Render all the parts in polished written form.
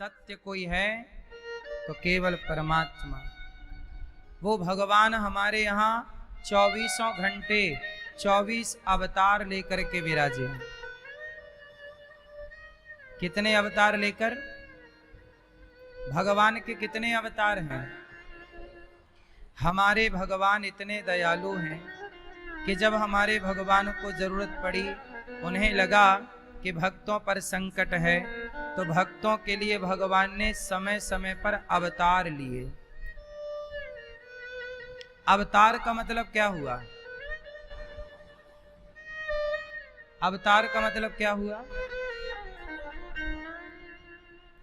सत्य कोई है तो केवल परमात्मा। वो भगवान हमारे यहाँ 24 घंटे 24 अवतार लेकर के विराजे हैं। कितने अवतार लेकर? भगवान के कितने अवतार हैं? हमारे भगवान इतने दयालु हैं कि जब हमारे भगवान को जरूरत पड़ी, उन्हें लगा कि भक्तों पर संकट है, तो भक्तों के लिए भगवान ने समय समय पर अवतार लिए। अवतार का मतलब क्या हुआ? अवतार का मतलब क्या हुआ?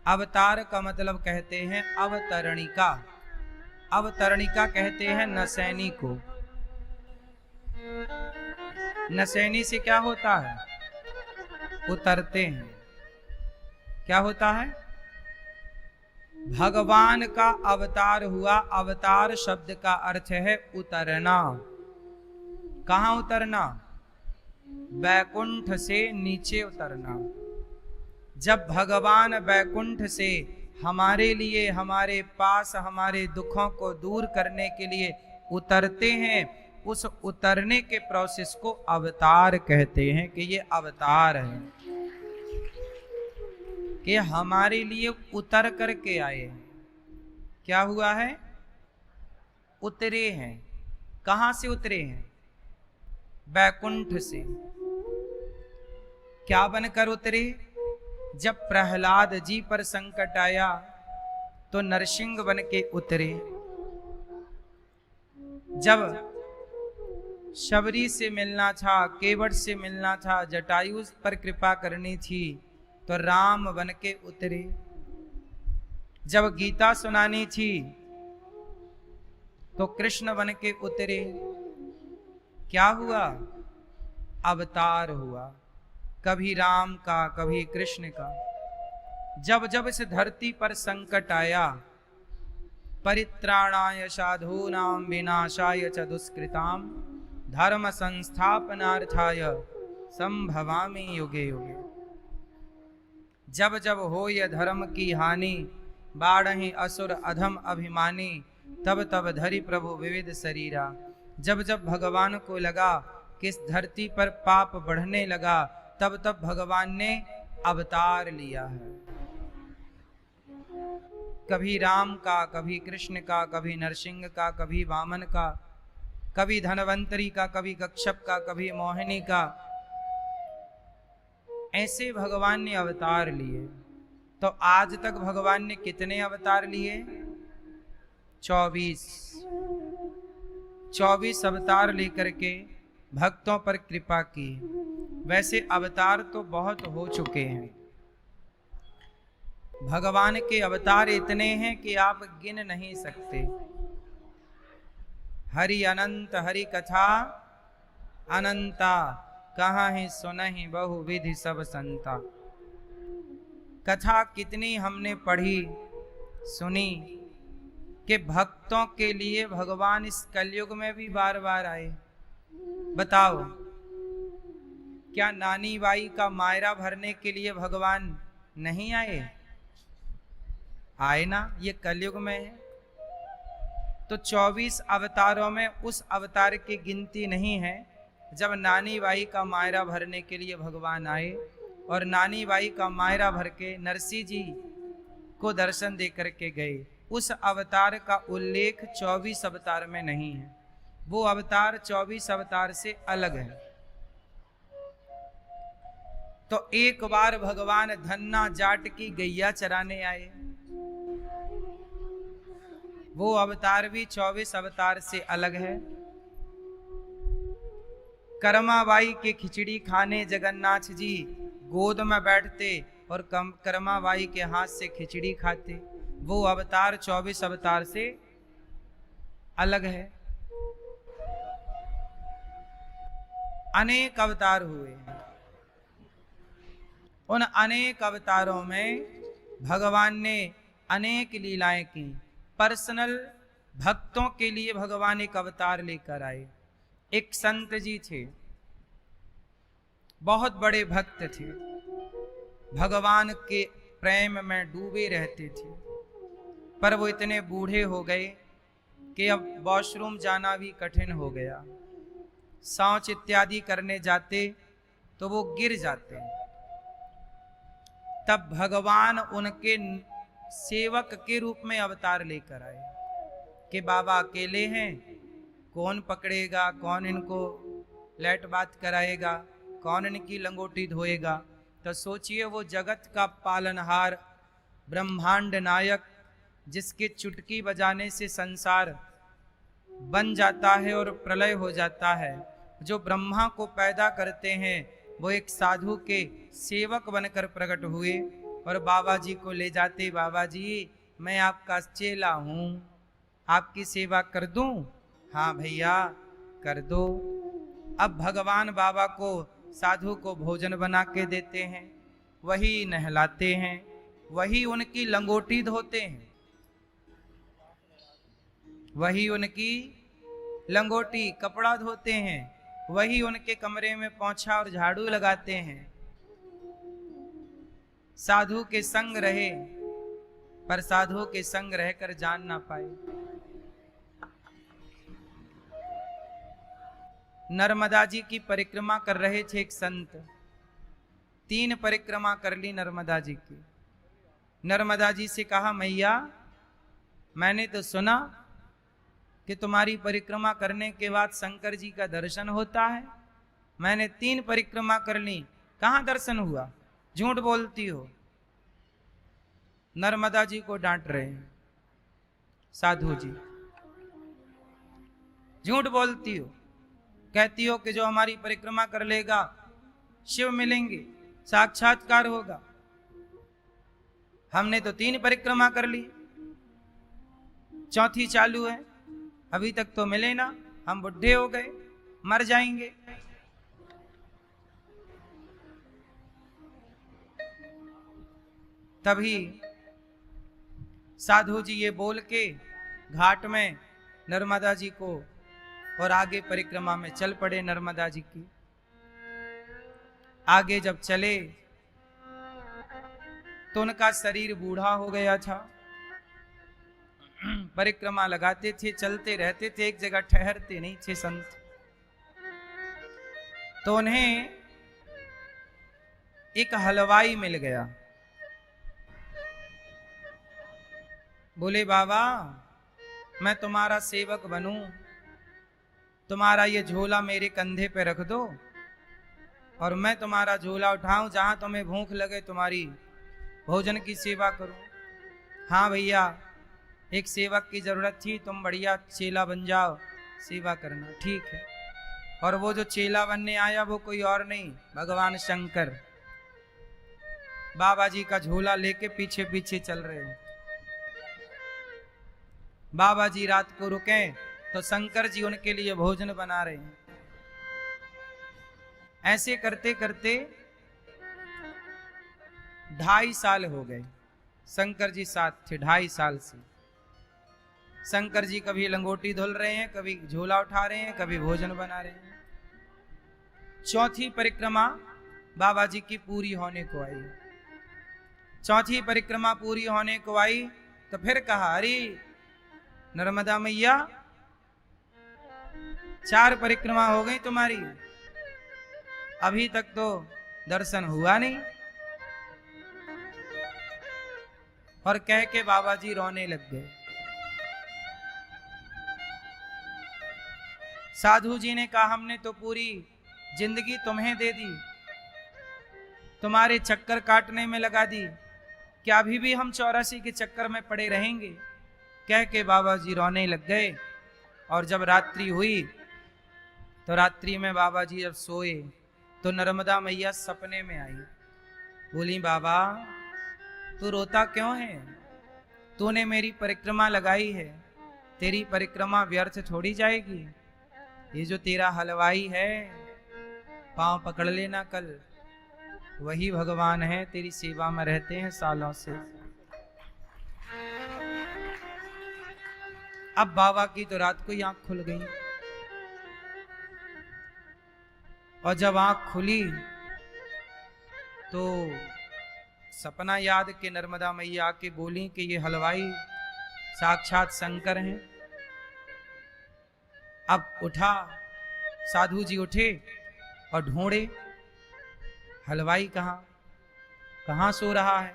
अवतार का मतलब कहते हैं अवतरणिका। अवतरणिका कहते हैं नसैनी को। नसैनी से क्या होता है? उतरते हैं। क्या होता है? भगवान का अवतार हुआ। अवतार शब्द का अर्थ है उतरना। कहां उतरना? बैकुंठ से नीचे उतरना। जब भगवान बैकुंठ से हमारे लिए, हमारे पास, हमारे दुखों को दूर करने के लिए उतरते हैं, उस उतरने के प्रोसेस को अवतार कहते हैं कि ये अवतार है, कि हमारे लिए उतर करके आए हैं। क्या हुआ है? उतरे हैं। कहां से उतरे हैं? बैकुंठ से। क्या बनकर उतरे? जब प्रहलाद जी पर संकट आया तो नरसिंह बन के उतरे। जब शबरी से मिलना था, केवट से मिलना था, जटायु पर कृपा करनी थी, तो राम बन के उतरे। जब गीता सुनानी थी तो कृष्ण बन के उतरे। क्या हुआ? अवतार हुआ। कभी राम का, कभी कृष्ण का। जब जब इस धरती पर संकट आया, परित्राणाय साधूनां विनाशाय च दुष्कृतां धर्म संस्थापनार्थाय संभवामि युगे युगे। जब जब हो यह धर्म की हानि, बाढ़हि असुर अधम अभिमानी, तब तब धरि प्रभु विविध शरीरा। जब जब भगवान को लगा कि इस धरती पर पाप बढ़ने लगा, तब तब भगवान ने अवतार लिया है। कभी राम का, कभी कृष्ण का, कभी नरसिंह का, कभी वामन का, कभी धनवंतरी का, कभी कच्छप का, कभी मोहिनी का। ऐसे भगवान ने अवतार लिए। तो आज तक भगवान ने कितने अवतार लिए? 24। 24 अवतार लेकर के भक्तों पर कृपा की। वैसे अवतार तो बहुत हो चुके हैं। भगवान के अवतार इतने हैं कि आप गिन नहीं सकते। हरि अनंत हरि कथा अनंता, कहाँ ही सुनहि बहु विधि सब संता। कथा कितनी हमने पढ़ी, सुनी, कि भक्तों के लिए भगवान इस कलयुग में भी बार बार आए। बताओ, क्या नानी बाई का मायरा भरने के लिए भगवान नहीं आए? आए ना, ये कलयुग में है। तो 24 अवतारों में उस अवतार की गिनती नहीं है जब नानी बाई का मायरा भरने के लिए भगवान आए, और नानी बाई का मायरा भर के नरसिंह जी को दर्शन दे करके गए। उस अवतार का उल्लेख 24 अवतार में नहीं है। वो अवतार 24 अवतार से अलग है। तो एक बार भगवान धन्ना जाट की गैया चराने आए। वो अवतार भी 24 अवतार से अलग है। करमाबाई के खिचड़ी खाने जगन्नाथ जी गोद में बैठते और करमाबाई के हाथ से खिचड़ी खाते। वो अवतार 24 अवतार से अलग है। अनेक अवतार हुए। उन अनेक अवतारों में भगवान ने अनेक लीलाएं की। पर्सनल भक्तों के लिए भगवान एक अवतार लेकर आए। एक संत जी थे, बहुत बड़े भक्त थे, भगवान के प्रेम में डूबे रहते थे। पर वो इतने बूढ़े हो गए कि अब वॉशरूम जाना भी कठिन हो गया। शौच इत्यादि करने जाते तो वो गिर जाते। तब भगवान उनके सेवक के रूप में अवतार लेकर आए कि बाबा अकेले हैं, कौन पकड़ेगा, कौन इनको लेट बात कराएगा, कौन इनकी लंगोटी धोएगा। तो सोचिए वो जगत का पालनहार, ब्रह्मांड नायक, जिसके चुटकी बजाने से संसार बन जाता है और प्रलय हो जाता है, जो ब्रह्मा को पैदा करते हैं, वो एक साधु के सेवक बनकर प्रकट हुए और बाबा जी को ले जाते। बाबा जी, मैं आपका चेला हूँ, आपकी सेवा कर दूं? हाँ भैया कर दो। अब भगवान बाबा को, साधु को भोजन बना के देते हैं, वही नहलाते हैं, वही उनकी लंगोटी धोते हैं, वही उनकी लंगोटी कपड़ा धोते हैं, वही उनके कमरे में पोंछा और झाड़ू लगाते हैं। साधु के संग रहे, पर साधु के संग रहकर जान ना पाए। नर्मदा जी की परिक्रमा कर रहे थे एक संत। 3 परिक्रमा कर ली नर्मदा जी की। नर्मदा जी से कहा, मैया मैंने तो सुना कि तुम्हारी परिक्रमा करने के बाद शंकर जी का दर्शन होता है। मैंने 3 परिक्रमा कर ली, कहाँ दर्शन हुआ? झूठ बोलती हो। नर्मदा जी को डांट रहे हैं साधु जी, झूठ बोलती हो। कहती हो कि जो हमारी परिक्रमा कर लेगा शिव मिलेंगे, साक्षात्कार होगा। हमने तो 3 परिक्रमा कर ली, 4थी चालू है, अभी तक तो मिले ना, हम बुढ़े हो गए, मर जाएंगे। तभी साधु जी ये बोल के घाट में नर्मदा जी को और आगे परिक्रमा में चल पड़े। नर्मदा जी की आगे जब चले तो उनका शरीर बूढ़ा हो गया था। परिक्रमा लगाते थे, चलते रहते थे, एक जगह ठहरते नहीं थे संत। तो उन्हें एक हलवाई मिल गया। बोले, बाबा मैं तुम्हारा सेवक बनूं, तुम्हारा ये झोला मेरे कंधे पे रख दो और मैं तुम्हारा झोला उठाऊं, जहां तुम्हें भूख लगे तुम्हारी भोजन की सेवा करूं। हाँ भैया, एक सेवक की जरूरत थी, तुम बढ़िया चेला बन जाओ, सेवा करना। ठीक है। और वो जो चेला बनने आया वो कोई और नहीं, भगवान शंकर बाबा जी का झोला लेके पीछे पीछे चल रहे हैं। बाबा जी रात को रुके तो शंकर जी उनके लिए भोजन बना रहे हैं। ऐसे करते करते 2.5 साल हो गए। शंकर जी साथ थे 2.5 साल से। शंकर जी कभी लंगोटी धुल रहे हैं, कभी झोला उठा रहे हैं, कभी भोजन बना रहे हैं। 4थी परिक्रमा बाबा जी की पूरी होने को आई। 4थी परिक्रमा पूरी होने को आई तो फिर कहा, अरे नर्मदा मैया 4 परिक्रमा हो गई तुम्हारी, अभी तक तो दर्शन हुआ नहीं। और कह के बाबा जी रोने लग गए। साधु जी ने कहा, हमने तो पूरी जिंदगी तुम्हें दे दी, तुम्हारे चक्कर काटने में लगा दी, क्या अभी भी हम 84 के चक्कर में पड़े रहेंगे? कह के बाबा जी रोने लग गए। और जब रात्रि हुई तो रात्रि में बाबा जी जब सोए तो नर्मदा मैया सपने में आई। बोली, बाबा तू रोता क्यों है? तूने मेरी परिक्रमा लगाई है, तेरी परिक्रमा व्यर्थ थोड़ी जाएगी। ये जो तेरा हलवाई है, पांव पकड़ लेना कल, वही भगवान है, तेरी सेवा में रहते हैं सालों से। अब बाबा की तो रात को ही आंख खुल गई। और जब आंख खुली तो सपना याद के नर्मदा मैया आके बोली कि ये हलवाई साक्षात शंकर हैं। अब उठा, साधु जी उठे और ढूंढे हलवाई कहाँ सो रहा है।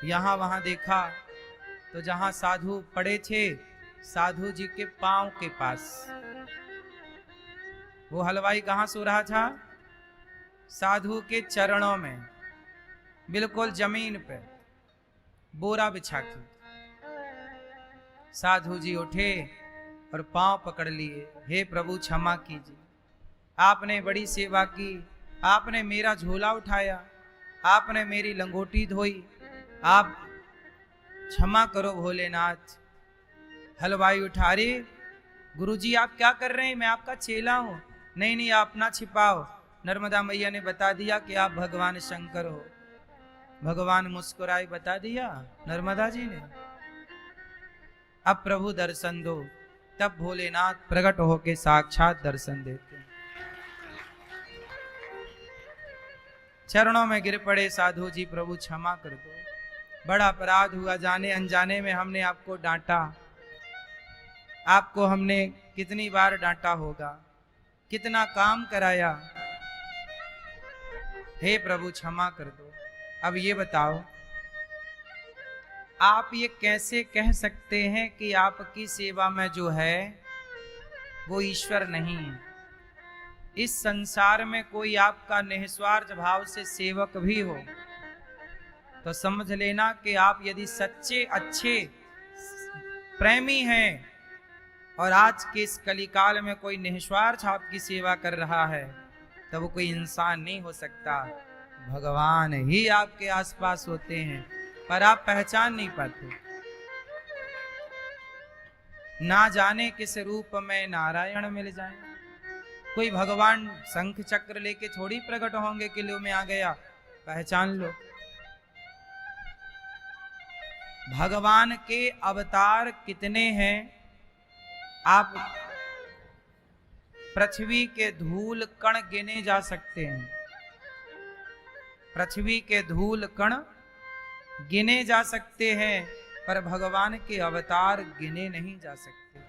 यहां वहां देखा तो जहां साधु पड़े थे, साधु जी के पांव के पास वो हलवाई कहां सो रहा था? साधु के चरणों में, बिल्कुल जमीन पे बोरा बिछा के। साधु जी उठे और पांव पकड़ लिए, हे प्रभु क्षमा कीजिए, आपने बड़ी सेवा की, आपने मेरा झोला उठाया, आपने मेरी लंगोटी धोई, आप क्षमा करो भोलेनाथ। हलवाई उठा, रे गुरुजी आप क्या कर रहे हैं, मैं आपका चेला हूं। नहीं नहीं, आप ना छिपाओ, नर्मदा मैया ने बता दिया कि आप भगवान शंकर हो। भगवान मुस्कुराए, बता दिया नर्मदा जी ने। अब प्रभु दर्शन दो। तब भोलेनाथ प्रकट होके साक्षात दर्शन देते हैं। चरणों में गिर पड़े साधु जी, प्रभु क्षमा कर दो, बड़ा अपराध हुआ, जाने अनजाने में हमने आपको डांटा। आपको हमने कितनी बार डांटा होगा, कितना काम कराया, हे प्रभु क्षमा कर दो। अब ये बताओ, आप ये कैसे कह सकते हैं कि आपकी सेवा में जो है वो ईश्वर नहीं है? इस संसार में कोई आपका निस्वार्थ भाव से सेवक भी हो तो समझ लेना कि आप यदि सच्चे अच्छे प्रेमी हैं और आज के इस कलिकाल में कोई निस्वार्थ आपकी सेवा कर रहा है तो वो कोई इंसान नहीं हो सकता, भगवान ही आपके आसपास होते हैं, पर आप पहचान नहीं पाते। ना जाने किस रूप में नारायण मिल जाए। कोई भगवान शंख चक्र लेके थोड़ी प्रकट होंगे किलो में आ गया, पहचान लो। भगवान के अवतार कितने हैं? आप पृथ्वी के धूल कण गिने जा सकते हैं, पृथ्वी के धूल कण गिने जा सकते हैं, पर भगवान के अवतार गिने नहीं जा सकते।